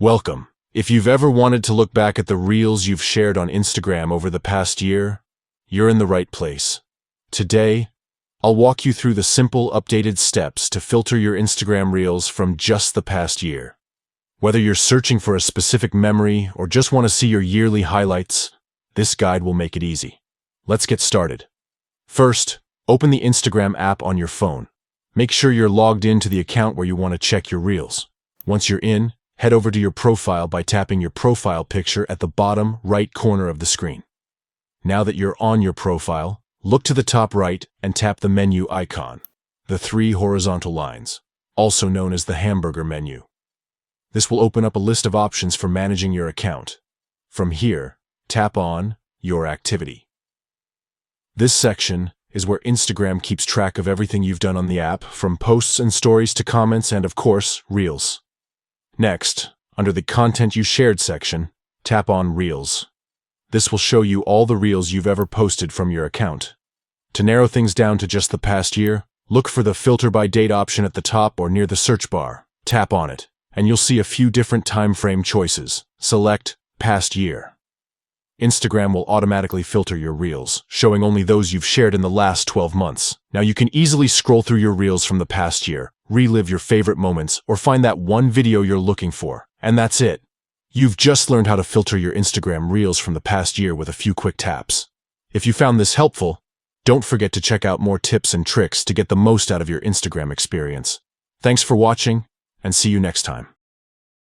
Welcome. If you've ever wanted to look back at the reels you've shared on Instagram over the past year, you're in the right place. Today, I'll walk you through the simple, updated steps to filter your Instagram reels from just the past year. Whether you're searching for a specific memory or just want to see your yearly highlights, this guide will make it easy. Let's get started. First, open the Instagram app on your phone. Make sure you're logged into the account where you want to check your reels. Once you're in, head over to your profile by tapping your profile picture at the bottom right corner of the screen. Now that you're on your profile, look to the top right and tap the menu icon, the three horizontal lines, also known as the hamburger menu. This will open up a list of options for managing your account. From here, tap on Your Activity. This section is where Instagram keeps track of everything you've done on the app, from posts and stories to comments and, of course, reels. Next, under the Content You Shared section, tap on Reels. This will show you all the reels you've ever posted from your account. To narrow things down to just the past year, look for the Filter by Date option at the top or near the search bar. Tap on it, and you'll see a few different time frame choices. Select Past Year. Instagram will automatically filter your reels, showing only those you've shared in the last 12 months. Now you can easily scroll through your reels from the past year, relive your favorite moments, or find that one video you're looking for. And that's it. You've just learned how to filter your Instagram reels from the past year with a few quick taps. If you found this helpful, don't forget to check out more tips and tricks to get the most out of your Instagram experience. Thanks for watching, and see you next time.